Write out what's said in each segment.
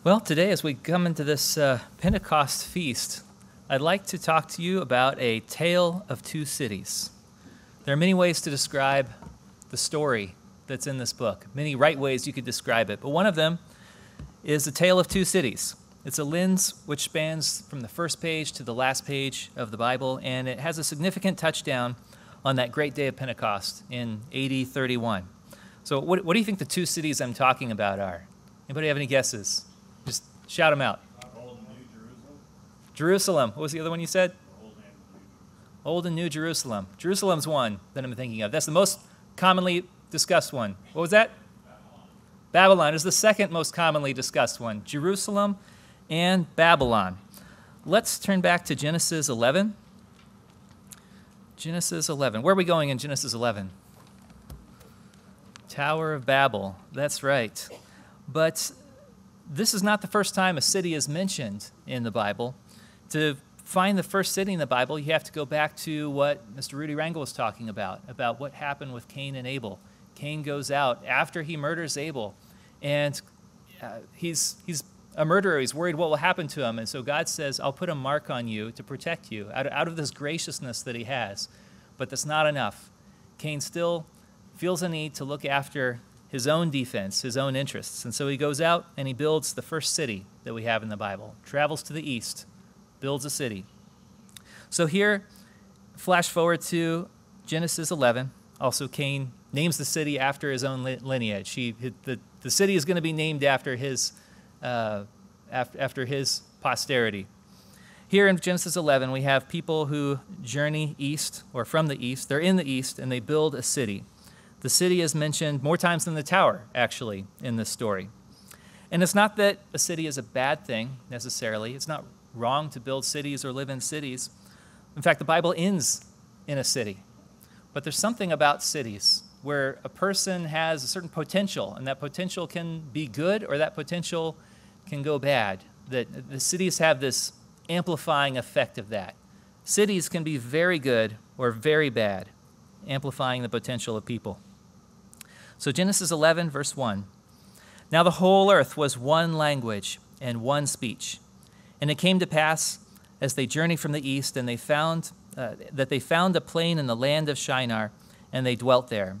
Well, today as we come into this Pentecost feast, I'd like to talk to you about a tale of two cities. There are many ways to describe the story that's in this book, many right ways you could describe it, but one of them is the tale of two cities. It's a lens which spans from the first page to the last page of the Bible, and it has a significant touchdown on that great day of Pentecost in AD 31. So what do you think the two cities I'm talking about are? Anybody have any guesses? Just shout them out. Old and New Jerusalem. Jerusalem. What was the other one you said? Old and New Jerusalem. Jerusalem's one that I'm thinking of. That's the most commonly discussed one. What was that? Babylon is the second most commonly discussed one. Jerusalem and Babylon. Let's turn back to Genesis 11. Genesis 11. Where are we going in Genesis 11? Tower of Babel. That's right. But this is not the first time a city is mentioned in the Bible. To find the first city in the Bible, you have to go back to what Mr. Rudy Rangel was talking about what happened with Cain and Abel. Cain goes out after he murders Abel, and he's a murderer. He's worried what will happen to him, and so God says, I'll put a mark on you to protect you out of this graciousness that he has. But that's not enough. Cain still feels a need to look after his own defense, his own interests. And so he goes out and he builds the first city that we have in the Bible, travels to the east, builds a city. So here, flash forward to Genesis 11. Also, Cain names the city after his own lineage. The city is going to be named after his posterity. Here in Genesis 11, we have people who journey east, or from the east. They're in the east, and they build a city. The city is mentioned more times than the tower, actually, in this story. And it's not that a city is a bad thing, necessarily. It's not wrong to build cities or live in cities. In fact, the Bible ends in a city. But there's something about cities where a person has a certain potential, and that potential can be good or that potential can go bad. That the cities have this amplifying effect of that. Cities can be very good or very bad, amplifying the potential of people. So Genesis 11, verse 1. Now the whole earth was one language and one speech. And it came to pass, as they journeyed from the east, and they found that they found a plain in the land of Shinar, and they dwelt there.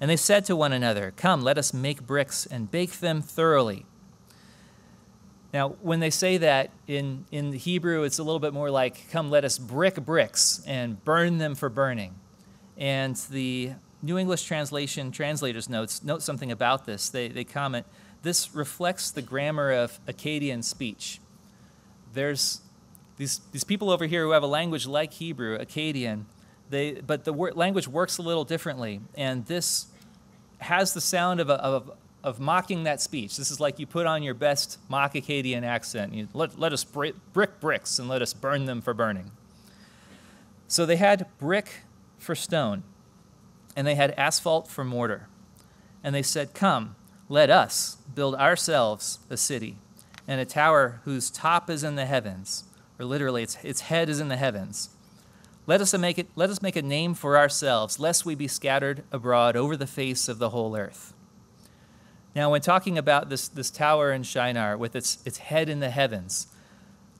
And they said to one another, Come, let us make bricks and bake them thoroughly. Now, when they say that in the Hebrew, it's a little bit more like, Come, let us brick bricks and burn them for burning. And the New English Translation translators note something about this. They comment, this reflects the grammar of Akkadian speech. There's these people over here who have a language like Hebrew, Akkadian, but the language works a little differently, and this has the sound of mocking that speech. This is like you put on your best mock Akkadian accent. You let us brick bricks and let us burn them for burning. So they had brick for stone, and they had asphalt for mortar. And they said, Come, let us build ourselves a city, and a tower whose top is in the heavens, or literally its head is in the heavens. Let us make a name for ourselves, lest we be scattered abroad over the face of the whole earth. Now, when talking about this tower in Shinar with its head in the heavens,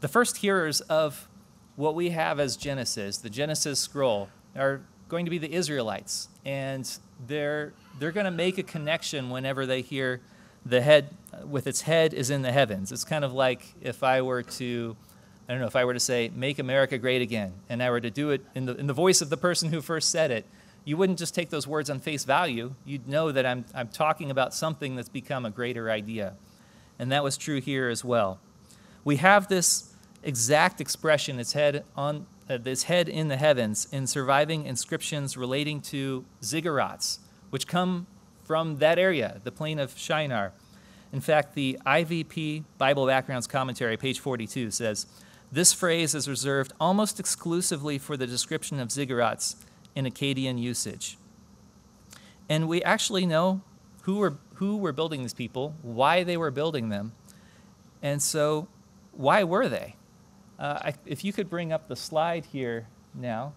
the first hearers of what we have as Genesis, the Genesis scroll, are going to be the Israelites, and they're going to make a connection whenever they hear the head with its head is in the heavens. It's kind of like if I were to say, make America great again, and I were to do it in the voice of the person who first said it, you wouldn't just take those words on face value. You'd know that I'm talking about something that's become a greater idea. And that was true here as well. We have this exact expression, its head in the heavens, in surviving inscriptions relating to ziggurats, which come from that area, the plain of Shinar. In fact, the IVP Bible Backgrounds Commentary, page 42, says, this phrase is reserved almost exclusively for the description of ziggurats in Akkadian usage. And we actually know who were building these people, why they were building them, and so why were they? If you could bring up the slide here now.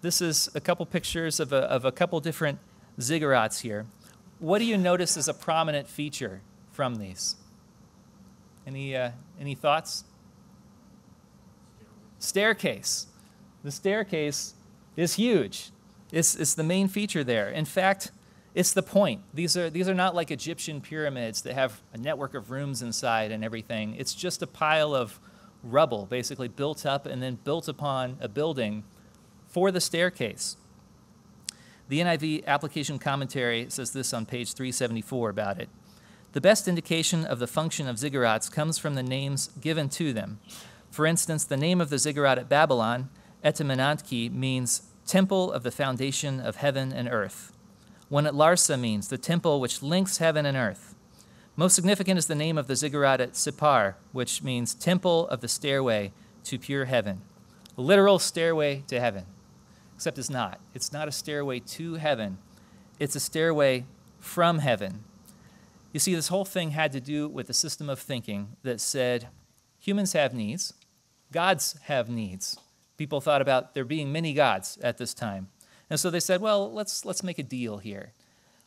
This is a couple pictures of a couple different ziggurats here. What do you notice as a prominent feature from these? Any thoughts? Staircase. The staircase is huge. It's the main feature there. In fact, it's the point. These are not like Egyptian pyramids that have a network of rooms inside and everything. It's just a pile of rubble, basically built up and then built upon a building for the staircase. The NIV application commentary says this on page 374 about it. The best indication of the function of ziggurats comes from the names given to them. For instance, the name of the ziggurat at Babylon, Etemenantki, means temple of the foundation of heaven and earth. One at Larsa means the temple which links heaven and earth. Most significant is the name of the ziggurat at Sippar, which means temple of the stairway to pure heaven. A literal stairway to heaven. Except it's not. It's not a stairway to heaven. It's a stairway from heaven. You see, this whole thing had to do with a system of thinking that said humans have needs, gods have needs. People thought about there being many gods at this time. And so they said, well, let's make a deal here.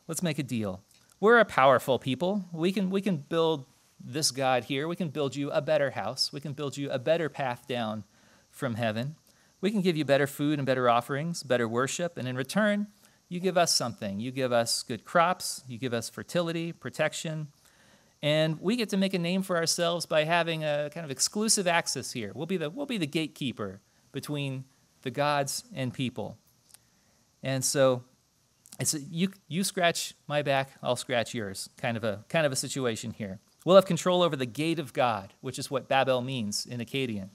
Let's make a deal. We're a powerful people. We can build this God here. We can build you a better house. We can build you a better path down from heaven. We can give you better food and better offerings, better worship, and in return, you give us something. You give us good crops. You give us fertility, protection, and we get to make a name for ourselves by having a kind of exclusive access here. We'll be the gatekeeper between the gods and people. And so it's you scratch my back, I'll scratch yours, kind of a situation here. We'll have control over the gate of God, which is what Babel means in Akkadian.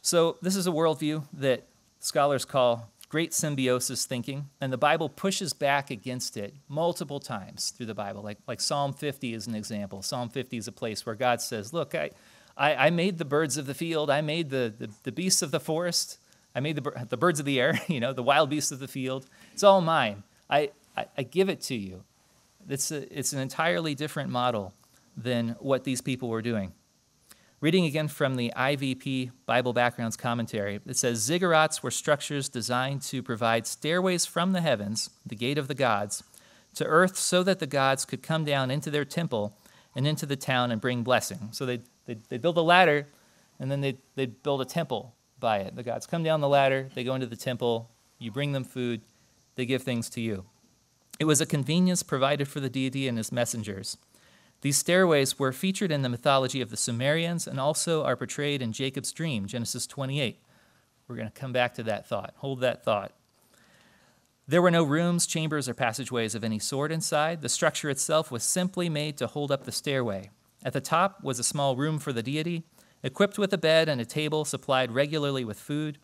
So this is a worldview that scholars call great symbiosis thinking, and the Bible pushes back against it multiple times through the Bible. Like Psalm 50 is an example. Psalm 50 is a place where God says, look, I made the birds of the field, I made the beasts of the forest, I made the birds of the air, the wild beasts of the field. It's all mine. I give it to you. It's an entirely different model than what these people were doing. Reading again from the IVP Bible Backgrounds commentary, it says, ziggurats were structures designed to provide stairways from the heavens, the gate of the gods, to earth so that the gods could come down into their temple and into the town and bring blessing. So they'd build a ladder, and then they'd build a temple by it. The gods come down the ladder, they go into the temple, you bring them food, they give things to you. It was a convenience provided for the deity and his messengers. These stairways were featured in the mythology of the Sumerians and also are portrayed in Jacob's dream, Genesis 28. We're going to come back to that thought. Hold that thought. There were no rooms, chambers, or passageways of any sort inside. The structure itself was simply made to hold up the stairway. At the top was a small room for the deity, equipped with a bed and a table supplied regularly with food.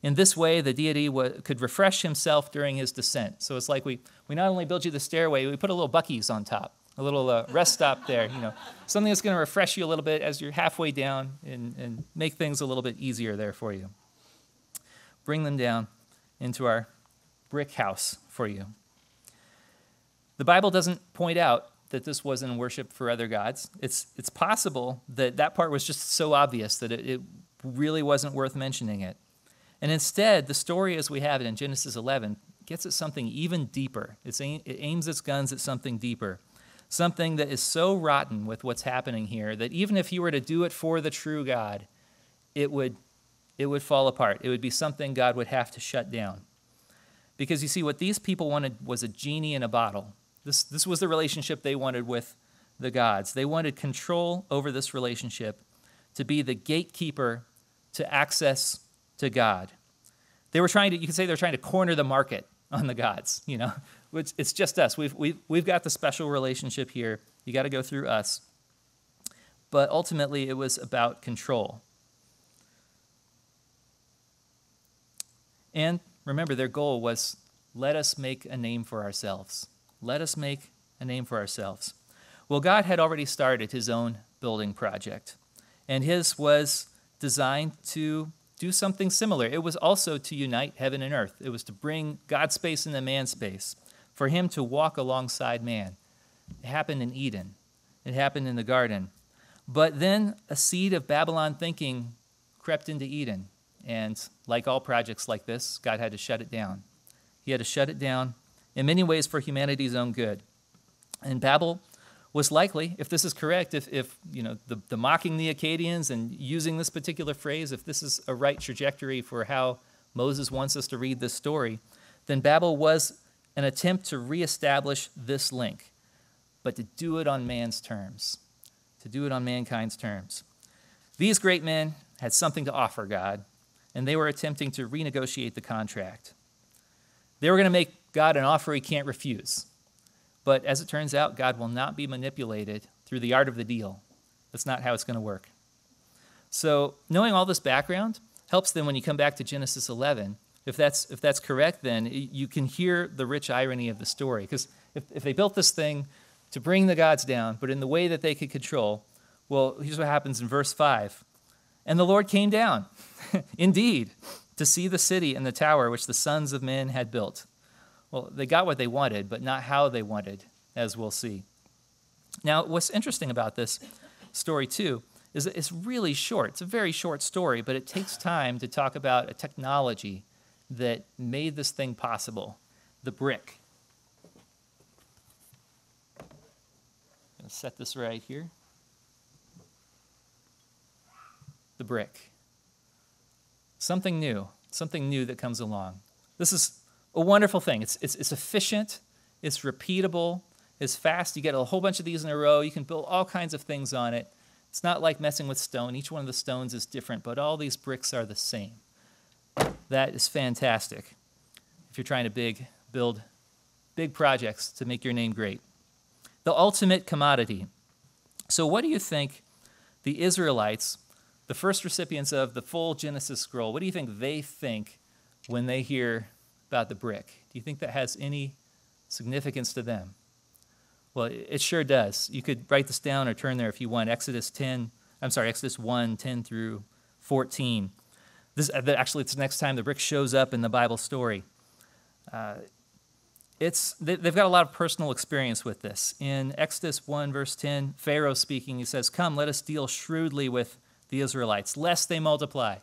In this way, the deity could refresh himself during his descent. So it's like we not only build you the stairway, we put a little Buc-ee's on top. A little rest stop there, something that's going to refresh you a little bit as you're halfway down and make things a little bit easier there for you. Bring them down into our brick house for you. The Bible doesn't point out that this wasn't worship for other gods. It's possible that part was just so obvious that it really wasn't worth mentioning it. And instead, the story as we have it in Genesis 11 gets at something even deeper. It aims its guns at something deeper. Something that is so rotten with what's happening here that even if you were to do it for the true God, it would fall apart. It would be something God would have to shut down. Because you see, what these people wanted was a genie in a bottle. This was the relationship they wanted with the gods. They wanted control over this relationship, to be the gatekeeper to access to God. You could say they're trying to corner the market on the gods, It's just us. We've got the special relationship here. You got to go through us. But ultimately, it was about control. And remember, their goal was, let us make a name for ourselves. Let us make a name for ourselves. Well, God had already started his own building project, and his was designed to do something similar. It was also to unite heaven and earth. It was to bring God's space into man's space, for him to walk alongside man. It happened in Eden. It happened in the garden. But then a seed of Babylon thinking crept into Eden. And like all projects like this, God had to shut it down. He had to shut it down in many ways for humanity's own good. And Babel was likely, if this is correct, if the mocking the Akkadians and using this particular phrase, if this is a right trajectory for how Moses wants us to read this story, then Babel was an attempt to reestablish this link, but to do it on man's terms, to do it on mankind's terms. These great men had something to offer God, and they were attempting to renegotiate the contract. They were going to make God an offer he can't refuse. But as it turns out, God will not be manipulated through the art of the deal. That's not how it's going to work. So knowing all this background helps then when you come back to Genesis 11. If that's correct, then you can hear the rich irony of the story. Because if they built this thing to bring the gods down, but in the way that they could control, well, here's what happens in verse 5. And the Lord came down, indeed, to see the city and the tower which the sons of men had built. Well, they got what they wanted, but not how they wanted, as we'll see. Now, what's interesting about this story, too, is that it's really short. It's a very short story, but it takes time to talk about a technology that made this thing possible, the brick. I'm going to set this right here. The brick. Something new that comes along. This is a wonderful thing. It's efficient, it's repeatable, it's fast. You get a whole bunch of these in a row. You can build all kinds of things on it. It's not like messing with stone. Each one of the stones is different, but all these bricks are the same. That is fantastic if you're trying to build big projects to make your name great. The ultimate commodity. So what do you think the Israelites, the first recipients of the full Genesis scroll, what do you think they think when they hear about the brick? Do you think that has any significance to them? Well, it sure does. You could write this down or turn there if you want. Exodus 1, 10 through 14. Actually, it's the next time the brick shows up in the Bible story. They've got a lot of personal experience with this. In Exodus 1, verse 10, Pharaoh speaking, he says, "Come, let us deal shrewdly with the Israelites, lest they multiply."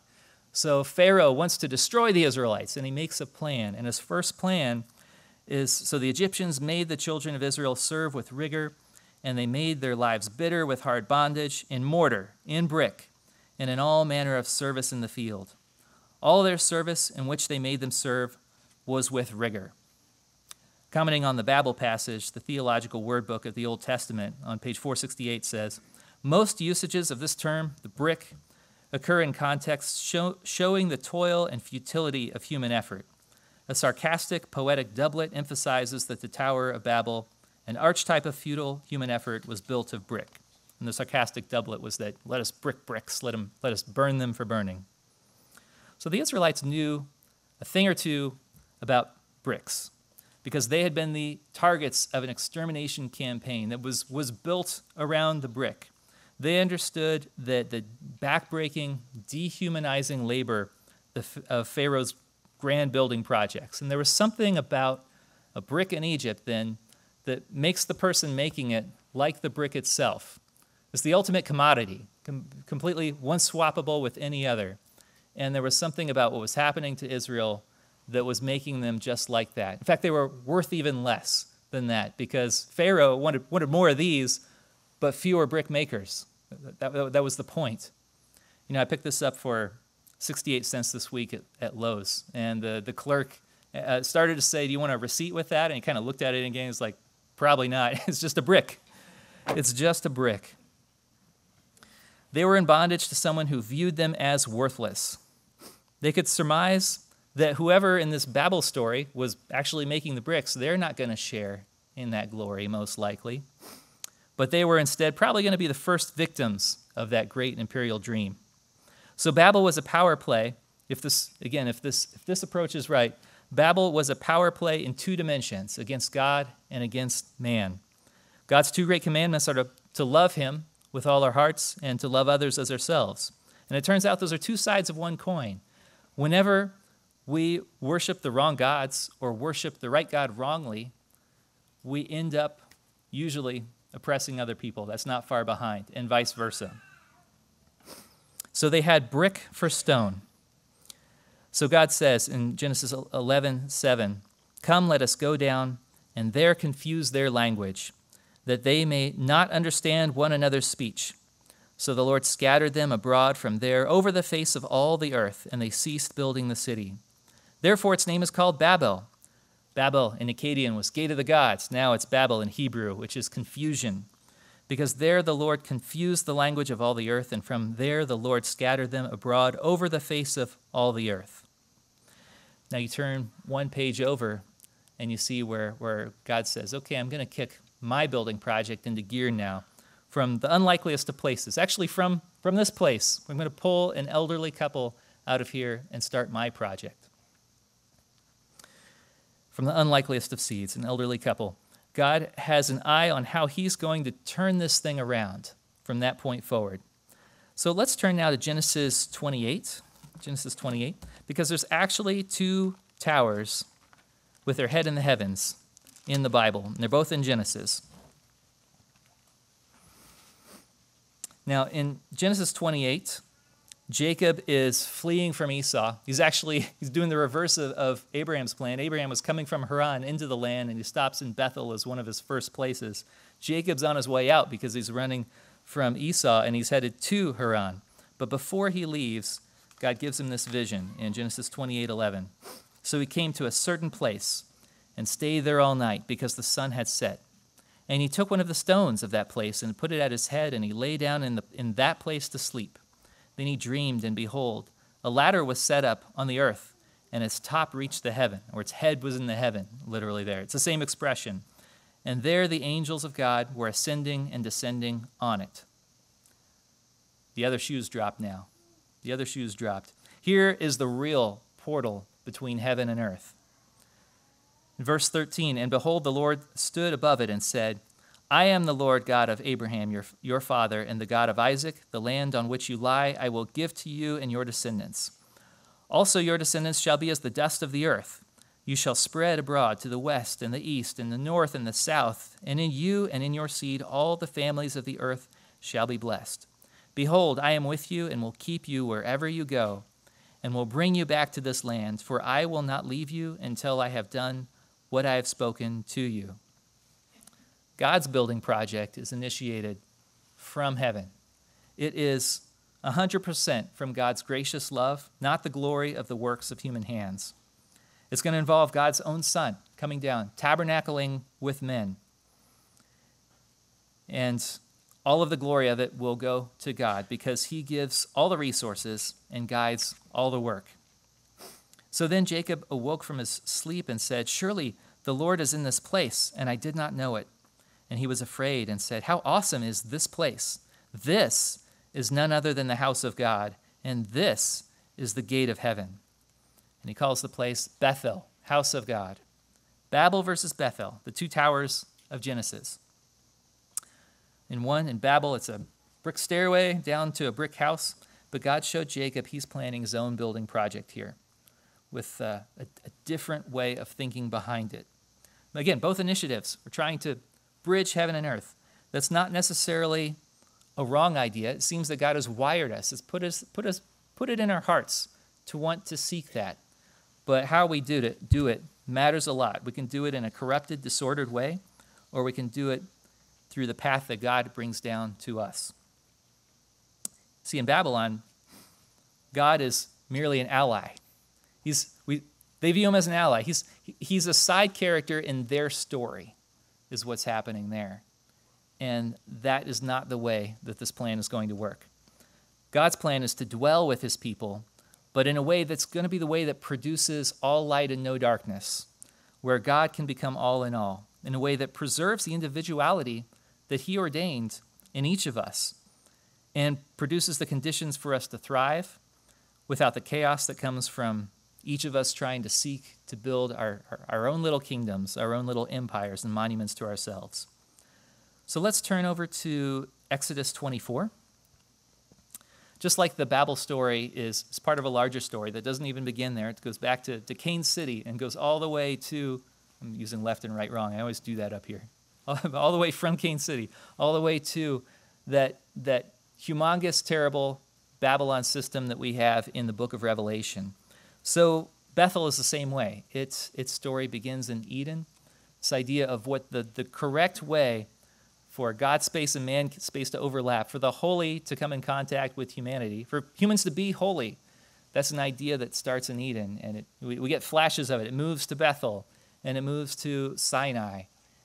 So Pharaoh wants to destroy the Israelites, and he makes a plan. And his first plan is, so the Egyptians made the children of Israel serve with rigor, and they made their lives bitter with hard bondage, in mortar, in brick, and in all manner of service in the field. All their service in which they made them serve was with rigor. Commenting on the Babel passage, the Theological Word Book of the Old Testament on page 468 says, most usages of this term, the brick, occur in contexts showing the toil and futility of human effort. A sarcastic, poetic doublet emphasizes that the Tower of Babel, an archetype of futile human effort, was built of brick. And the sarcastic doublet was that, let us brick bricks, let us burn them for burning. So the Israelites knew a thing or two about bricks because they had been the targets of an extermination campaign that was built around the brick. They understood that the backbreaking, dehumanizing labor of Pharaoh's grand building projects. And there was something about a brick in Egypt then that makes the person making it like the brick itself. It's the ultimate commodity, completely one-swappable with any other. And there was something about what was happening to Israel that was making them just like that. In fact, they were worth even less than that because Pharaoh wanted more of these, but fewer brick makers. That was the point. You know, I picked this up for 68 cents this week at Lowe's, and the clerk started to say, "Do you want a receipt with that?" And he kind of looked at it again. He's like, "Probably not. It's just a brick. It's just a brick." They were in bondage to someone who viewed them as worthless. They could surmise that whoever in this Babel story was actually making the bricks, they're not going to share in that glory, most likely. But they were instead probably going to be the first victims of that great imperial dream. So Babel was a power play. If this approach is right, Babel was a power play in two dimensions, against God and against man. God's two great commandments are to love him with all our hearts and to love others as ourselves. And it turns out those are two sides of one coin. Whenever we worship the wrong gods or worship the right God wrongly, we end up usually oppressing other people. That's not far behind, and vice versa. So they had brick for stone. So God says in Genesis 11:7, "Come, let us go down and there confuse their language. that they may not understand one another's speech. So the Lord scattered them abroad from there over the face of all the earth, and they ceased building the city. Therefore its name is called Babel. Babel in Akkadian was gate of the gods. Now it's Babel in Hebrew, which is confusion. Because there the Lord confused the language of all the earth, and from there the Lord scattered them abroad over the face of all the earth. Now you turn one page over, and you see where God says, okay, I'm going to kick my building project into gear now from the unlikeliest of places. Actually, from this place, I'm going to pull an elderly couple out of here and start my project. From the unlikeliest of seeds, an elderly couple. God has an eye on how he's going to turn this thing around from that point forward. So let's turn now to Genesis 28, because there's actually two towers with their head in the heavens in the Bible, and they're both in Genesis. Now, in Genesis 28, Jacob is fleeing from Esau. He's doing the reverse of Abraham's plan. Abraham was coming from Haran into the land, and he stops in Bethel as one of his first places. Jacob's on his way out because he's running from Esau, and he's headed to Haran. But before he leaves, God gives him this vision in Genesis 28:11. So he came to a certain place and stayed there all night because the sun had set. And he took one of the stones of that place and put it at his head, and he lay down in that place to sleep. Then he dreamed, and behold, a ladder was set up on the earth, and its top reached the heaven, or its head was in the heaven, literally there. It's the same expression. And there the angels of God were ascending and descending on it. The other shoes dropped now. The other shoes dropped. Here is the real portal between heaven and earth. In verse 13, and behold, the Lord stood above it and said, I am the Lord God of Abraham, your father, and the God of Isaac. The land on which you lie I will give to you and your descendants. Also your descendants shall be as the dust of the earth. You shall spread abroad to the west and the east and the north and the south, and in you and in your seed all the families of the earth shall be blessed. Behold, I am with you and will keep you wherever you go, and will bring you back to this land, for I will not leave you until I have done what I have spoken to you. God's building project is initiated from heaven. It is 100% from God's gracious love, not the glory of the works of human hands. It's going to involve God's own Son coming down, tabernacling with men. And all of the glory of it will go to God because he gives all the resources and guides all the work. So then Jacob awoke from his sleep and said, surely the Lord is in this place, and I did not know it. And he was afraid and said, how awesome is this place? This is none other than the house of God, and this is the gate of heaven. And he calls the place Bethel, house of God. Babel versus Bethel, the two towers of Genesis. In Babel, it's a brick stairway down to a brick house, but God showed Jacob he's planning his own building project here with a different way of thinking behind it. Again, both initiatives are trying to bridge heaven and earth. That's not necessarily a wrong idea. It seems that God has wired us, has put it in our hearts to want to seek that. But how we do it matters a lot. We can do it in a corrupted, disordered way, or we can do it through the path that God brings down to us. See, in Babylon, God is merely an ally. They view him as an ally. He's a side character in their story, is what's happening there. And that is not the way that this plan is going to work. God's plan is to dwell with his people, but in a way that's going to be the way that produces all light and no darkness, where God can become all in all, in a way that preserves the individuality that he ordained in each of us and produces the conditions for us to thrive without the chaos that comes from each of us trying to seek to build our own little kingdoms, our own little empires and monuments to ourselves. So let's turn over to Exodus 24. Just like the Babel story is part of a larger story that doesn't even begin there. It goes back to Cain's city and goes all the way to, I'm using left and right wrong. I always do that up here. All the way from Cain City, all the way to that humongous, terrible Babylon system that we have in the book of Revelation. So Bethel is the same way. Its story begins in Eden. This idea of what the correct way for God's space and man's space to overlap, for the holy to come in contact with humanity, for humans to be holy. That's an idea that starts in Eden, and we get flashes of it. It moves to Bethel, and it moves to Sinai.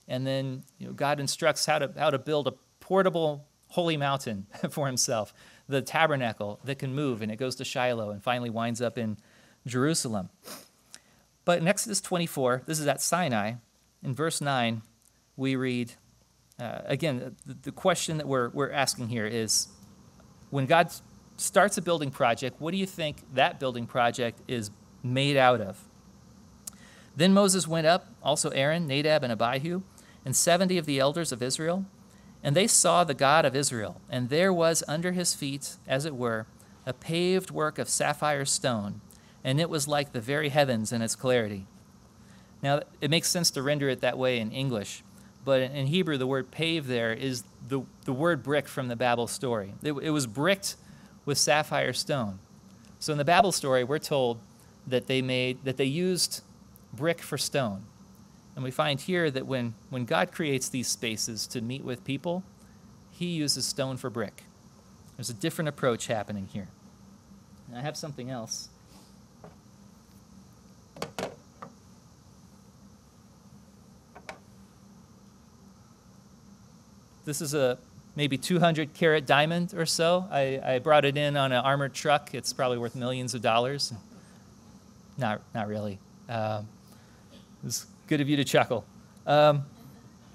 And then God instructs how to build a portable holy mountain for himself, the tabernacle that can move, and it goes to Shiloh and finally winds up in Jerusalem. But in Exodus 24, this is at Sinai, in verse 9, we read, again, the question that we're asking here is, when God starts a building project, what do you think that building project is made out of? Then Moses went up, also Aaron, Nadab, and Abihu, and 70 of the elders of Israel, and they saw the God of Israel, and there was under his feet, as it were, a paved work of sapphire stone, and it was like the very heavens in its clarity. Now, it makes sense to render it that way in English, but in Hebrew, the word pave there is the word brick from the Babel story. It was bricked with sapphire stone. So in the Babel story, we're told that they used brick for stone. And we find here that when God creates these spaces to meet with people, he uses stone for brick. There's a different approach happening here. And I have something else. This is a maybe 200 carat diamond or so. I brought it in on an armored truck. It's probably worth millions of dollars. Not really. It's good of you to chuckle.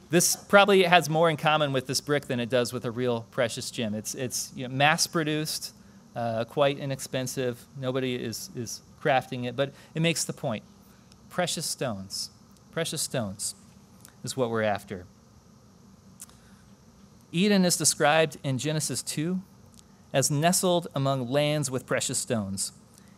This probably has more in common with this brick than it does with a real precious gem. It's mass-produced, quite inexpensive. Nobody is crafting it, but it makes the point. Precious stones is what we're after. Eden is described in Genesis 2 as nestled among lands with precious stones.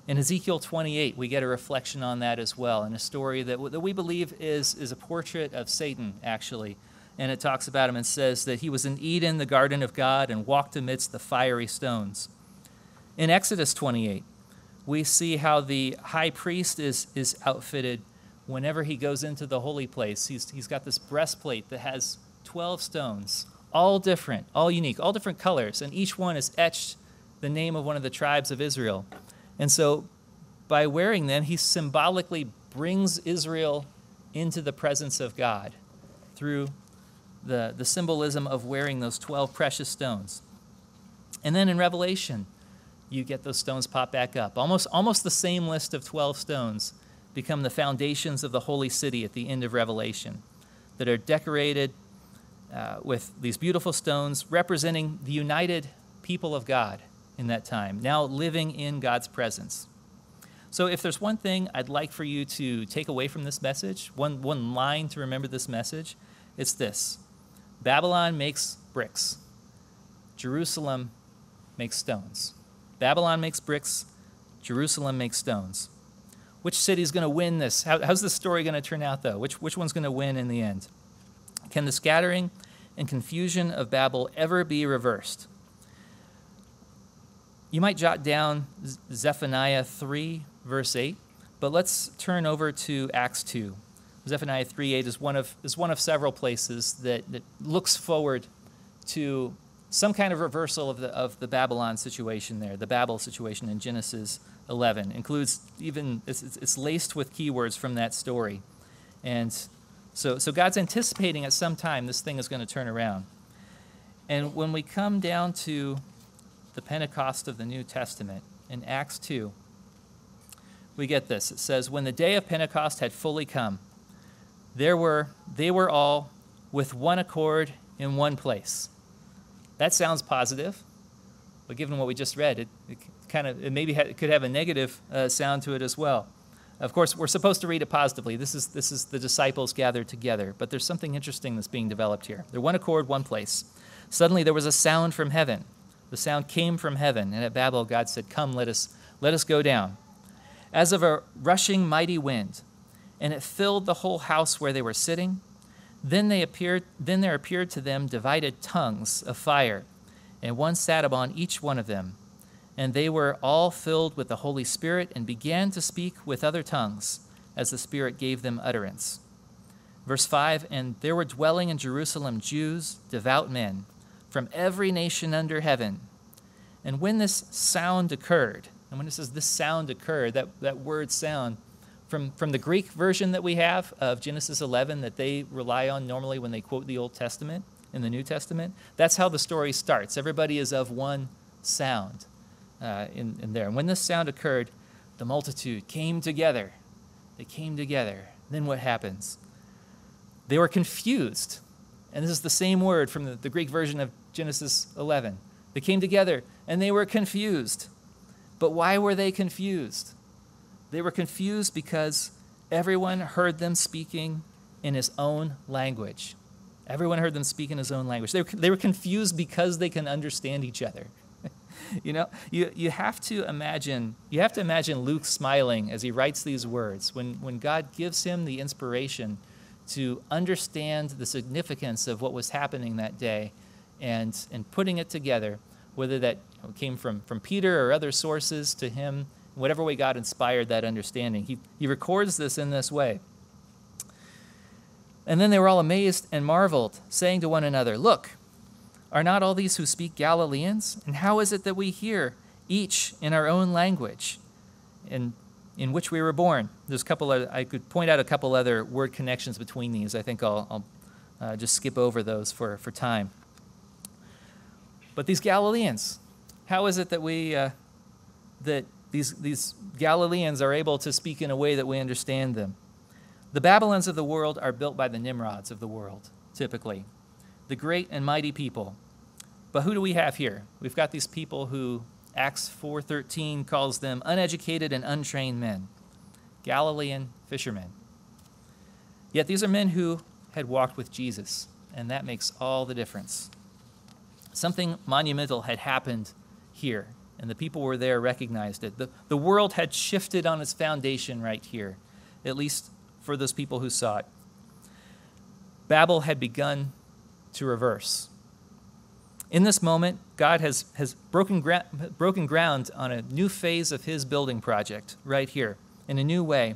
In Ezekiel 28, we get a reflection on that as well, in a story that we believe is a portrait of Satan, actually. And it talks about him and says that he was in Eden, the garden of God, and walked amidst the fiery stones. In Exodus 28, we see how the high priest is outfitted whenever he goes into the holy place. He's got this breastplate that has 12 stones, all different, all unique, all different colors, and each one is etched the name of one of the tribes of Israel. And so by wearing them, he symbolically brings Israel into the presence of God through the symbolism of wearing those 12 precious stones. And then in Revelation, you get those stones pop back up. Almost the same list of 12 stones become the foundations of the holy city at the end of Revelation that are decorated with these beautiful stones representing the united people of God in that time, now living in God's presence. So if there's one thing I'd like for you to take away from this message, one line to remember this message, it's this: Babylon makes bricks. Jerusalem makes stones. Babylon makes bricks. Jerusalem makes stones. Which city's going to win this? How's this story going to turn out, though? Which one's going to win in the end? Can the scattering and confusion of Babel ever be reversed? You might jot down Zephaniah 3, verse 8, but let's turn over to Acts 2. Zephaniah 3:8 is one of several places that looks forward to some kind of reversal of the Babylon situation there, the Babel situation in Genesis 11. Includes even, it's laced with keywords from that story. And so God's anticipating at some time this thing is going to turn around. And when we come down to the Pentecost of the New Testament in Acts 2, we get this. It says, when the day of Pentecost had fully come, they were all with one accord in one place. That sounds positive, but given what we just read, it maybe could have a negative sound to it as well. Of course, we're supposed to read it positively. This is the disciples gathered together, but there's something interesting that's being developed here. They're one accord, one place. Suddenly there was a sound from heaven. The sound came from heaven, and at Babel God said, "Come, let us go down," as of a rushing mighty wind, and it filled the whole house where they were sitting. Then there appeared to them divided tongues of fire, and one sat upon each one of them. And they were all filled with the Holy Spirit and began to speak with other tongues as the Spirit gave them utterance. Verse 5, and there were dwelling in Jerusalem Jews, devout men, from every nation under heaven. And when this sound occurred, and when it says this sound occurred, that word sound, from the Greek version that we have of Genesis 11 that they rely on normally when they quote the Old Testament in the New Testament, that's how the story starts. Everybody is of one sound in there. And when this sound occurred, the multitude came together. They came together. Then what happens? They were confused. And this is the same word from the Greek version of Genesis 11. They came together and they were confused. But why were they confused? They were confused because everyone heard them speaking in his own language. Everyone heard them speak in his own language. They were confused because they can understand each other. You know, you have to imagine Luke smiling as he writes these words when God gives him the inspiration to understand the significance of what was happening that day and putting it together, whether that came from Peter or other sources to him, whatever way God inspired that understanding. He records this in this way. And then they were all amazed and marveled, saying to one another, "Look, are not all these who speak Galileans? And how is it that we hear each in our own language in which we were born?" There's I could point out a couple other word connections between these. I think I'll just skip over those for time. But these Galileans, how is it that that these Galileans are able to speak in a way that we understand them? The Babylons of the world are built by the Nimrods of the world, typically. The great and mighty people. But who do we have here? We've got these people who Acts 4:13 calls them uneducated and untrained men, Galilean fishermen. Yet these are men who had walked with Jesus, and that makes all the difference. Something monumental had happened here, and the people were there recognized it. The world had shifted on its foundation right here, at least for those people who saw it. Babel had begun to reverse. In this moment, God has broken ground on a new phase of his building project right here, in a new way,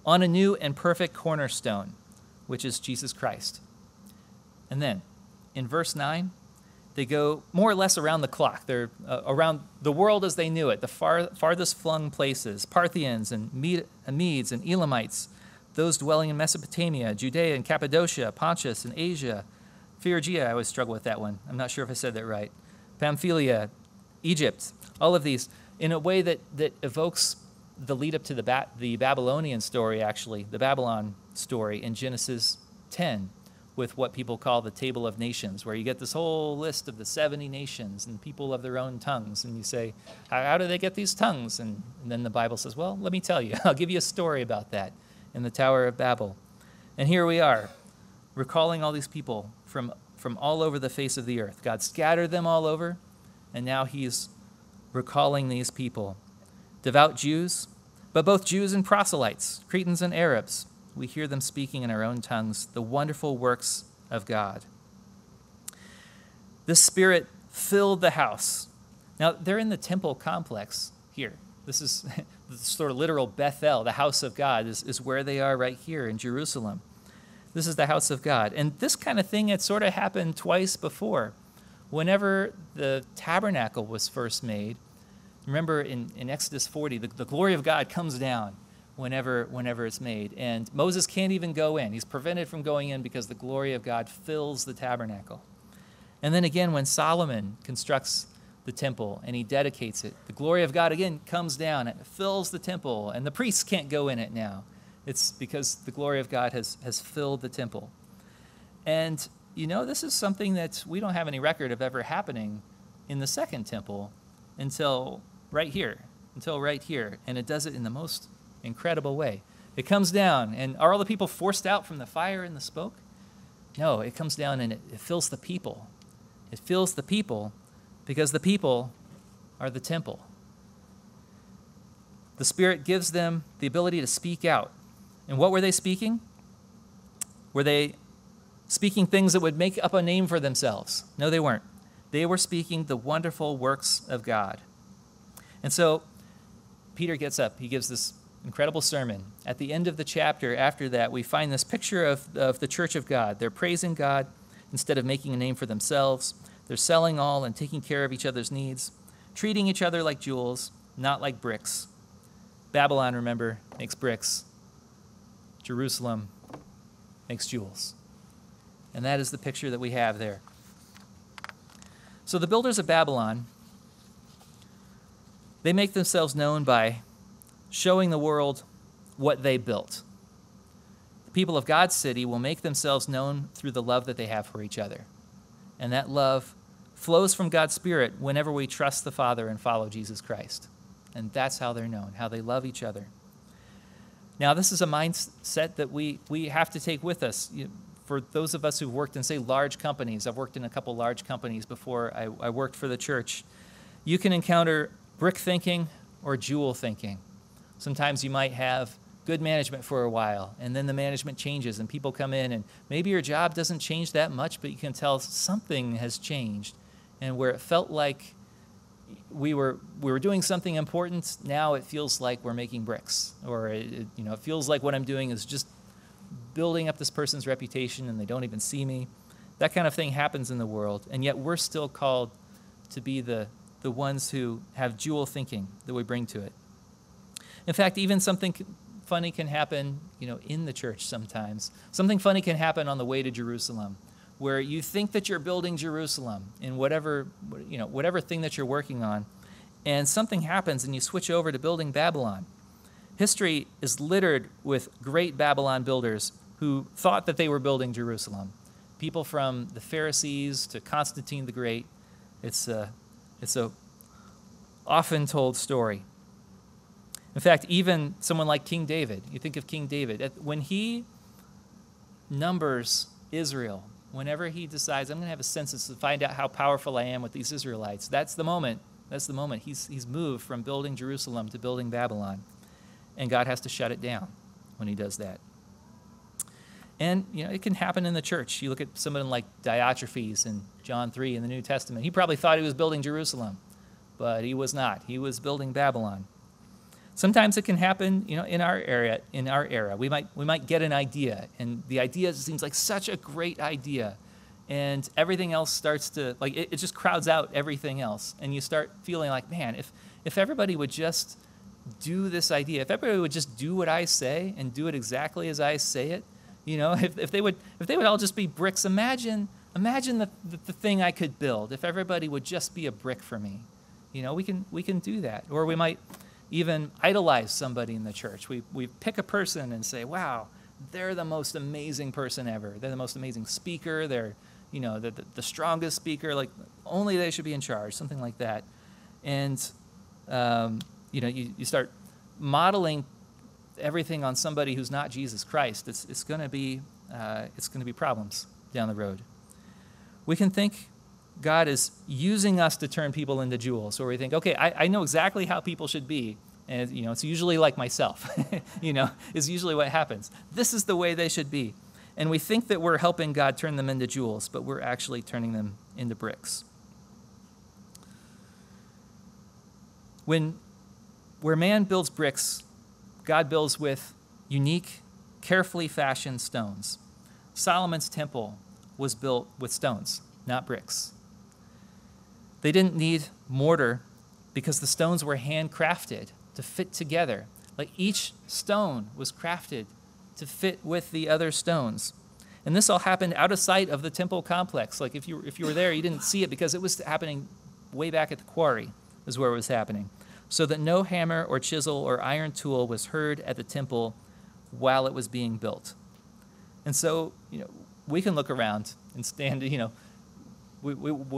on a new and perfect cornerstone, which is Jesus Christ. And then, in verse 9, they go more or less around the clock. They're around the world as they knew it, the farthest flung places, Parthians and Medes and Elamites, those dwelling in Mesopotamia, Judea and Cappadocia, Pontus and Asia, Phrygia, I always struggle with that one. I'm not sure if I said that right. Pamphylia, Egypt, all of these, in a way that evokes the lead up to the Babylonian story, actually, the Babylon story in Genesis 10, with what people call the Table of Nations, where you get this whole list of the 70 nations and people of their own tongues, and you say, how do they get these tongues? And then the Bible says, well, let me tell you. I'll give you a story about that in the Tower of Babel. And here we are, recalling all these people from all over the face of the earth. God scattered them all over, and now he's recalling these people. Devout Jews, but both Jews and proselytes, Cretans and Arabs. We hear them speaking in our own tongues the wonderful works of God. The Spirit filled the house. Now, they're in the temple complex here. This is the sort of literal Bethel, the house of God, is where they are right here in Jerusalem. This is the house of God. And this kind of thing had sort of happened twice before. Whenever the tabernacle was first made, remember in Exodus 40, the glory of God comes down whenever it's made. And Moses can't even go in. He's prevented from going in because the glory of God fills the tabernacle. And then again, when Solomon constructs the temple and he dedicates it, the glory of God again comes down and fills the temple, and the priests can't go in it now. It's because the glory of God has filled the temple. And, you know, this is something that we don't have any record of ever happening in the second temple until right here. And it does it in the most incredible way. It comes down, and are all the people forced out from the fire and the smoke? No, it comes down and it fills the people. It fills the people because the people are the temple. The Spirit gives them the ability to speak out. And what were they speaking? Were they speaking things that would make up a name for themselves? No, they weren't. They were speaking the wonderful works of God. And so Peter gets up. He gives this incredible sermon. At the end of the chapter, after that, we find this picture of the church of God. They're praising God instead of making a name for themselves. They're selling all and taking care of each other's needs, treating each other like jewels, not like bricks. Babylon, remember, makes bricks. Jerusalem makes jewels. And that is the picture that we have there. So the builders of Babylon, they make themselves known by showing the world what they built. The people of God's city will make themselves known through the love that they have for each other. And that love flows from God's Spirit whenever we trust the Father and follow Jesus Christ. And that's how they're known, how they love each other. Now, this is a mindset that we have to take with us. For those of us who've worked in, say, large companies, I've worked in a couple large companies before I worked for the church, you can encounter brick thinking or jewel thinking. Sometimes you might have good management for a while, and then the management changes, and people come in, and maybe your job doesn't change that much, but you can tell something has changed. And where it felt like we were doing something important, now it feels like we're making bricks, or it feels like what I'm doing is just building up this person's reputation, and they don't even see me. That kind of thing happens in the world, and yet we're still called to be the ones who have jewel thinking that we bring to it. In fact, even something funny can happen, in the church sometimes. Something funny can happen on the way to Jerusalem, where you think that you're building Jerusalem in whatever thing that you're working on, and something happens and you switch over to building Babylon. History is littered with great Babylon builders who thought that they were building Jerusalem. People from the Pharisees to Constantine the Great. It's a often told story. In fact, even someone like King David, you think of King David, when he numbers Israel, whenever he decides, I'm going to have a census to find out how powerful I am with these Israelites, that's the moment. He's moved from building Jerusalem to building Babylon. And God has to shut it down when he does that. And, it can happen in the church. You look at someone like Diotrephes in John 3 in the New Testament. He probably thought he was building Jerusalem, but he was not. He was building Babylon. Sometimes it can happen, in our era. We might get an idea, and the idea seems like such a great idea, and everything else starts to, it just crowds out everything else, and you start feeling like, man, if everybody would just do this idea, if everybody would just do what I say and do it exactly as I say it, if they would all just be bricks, imagine the thing I could build if everybody would just be a brick for me. We can do that. Or we might even idolize somebody in the church. We pick a person and say, wow, they're the most amazing person ever. They're the most amazing speaker. They're, the strongest speaker. Like, only they should be in charge, something like that. And, you start modeling everything on somebody who's not Jesus Christ. It's going to be problems down the road. We can think God is using us to turn people into jewels, or we think, okay, I know exactly how people should be, and it's usually like myself. Is usually what happens. This is the way they should be, and we think that we're helping God turn them into jewels, but we're actually turning them into bricks. Where man builds bricks, God builds with unique, carefully fashioned stones. Solomon's temple was built with stones, not bricks. They didn't need mortar because the stones were handcrafted to fit together. Like, each stone was crafted to fit with the other stones. And this all happened out of sight of the temple complex. Like, if you were there, you didn't see it because it was happening way back at the quarry is where it was happening. So that no hammer or chisel or iron tool was heard at the temple while it was being built. And so, we can look around and stand, we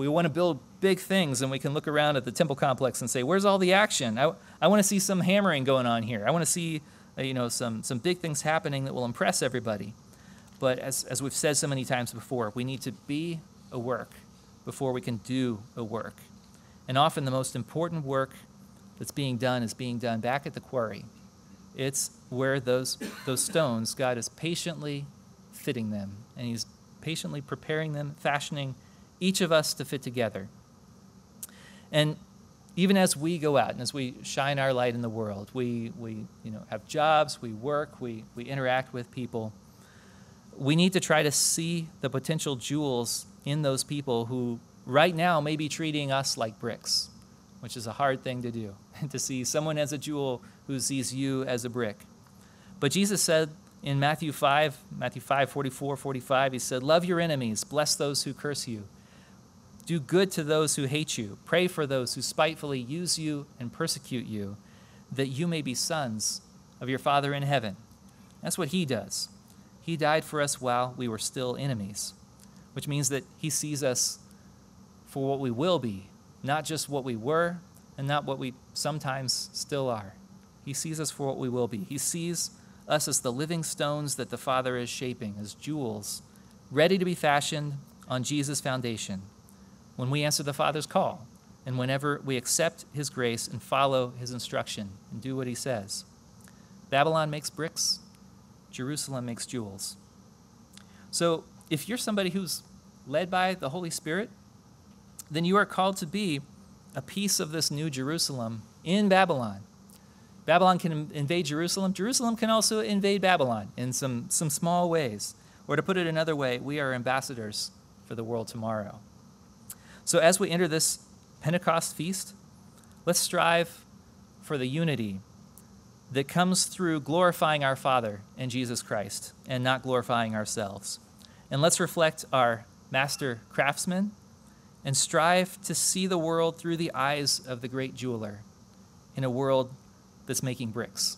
want to build big things, and we can look around at the temple complex and say, where's all the action? I want to see some hammering going on here. I want to see, some big things happening that will impress everybody. But as we've said so many times before, we need to be a work before we can do a work. And often the most important work that's being done is being done back at the quarry. It's where those stones, God is patiently fitting them, and he's patiently preparing them, fashioning each of us to fit together. And even as we go out and as we shine our light in the world, we have jobs, we work, we interact with people. We need to try to see the potential jewels in those people who right now may be treating us like bricks, which is a hard thing to do, to see someone as a jewel who sees you as a brick. But Jesus said in Matthew 5, 44, 45, he said, love your enemies, bless those who curse you. Do good to those who hate you. Pray for those who spitefully use you and persecute you, that you may be sons of your Father in heaven. That's what he does. He died for us while we were still enemies, which means that he sees us for what we will be, not just what we were and not what we sometimes still are. He sees us for what we will be. He sees us as the living stones that the Father is shaping, as jewels, ready to be fashioned on Jesus' foundation when we answer the Father's call and whenever we accept his grace and follow his instruction and do what he says. Babylon makes bricks. Jerusalem makes jewels. So if you're somebody who's led by the Holy Spirit, then you are called to be a piece of this new Jerusalem in Babylon. Babylon can invade Jerusalem. Jerusalem can also invade Babylon in some small ways. Or to put it another way, we are ambassadors for the world tomorrow. So as we enter this Pentecost feast, let's strive for the unity that comes through glorifying our Father in Jesus Christ and not glorifying ourselves. And let's reflect our master craftsman and strive to see the world through the eyes of the great jeweler in a world that's making bricks.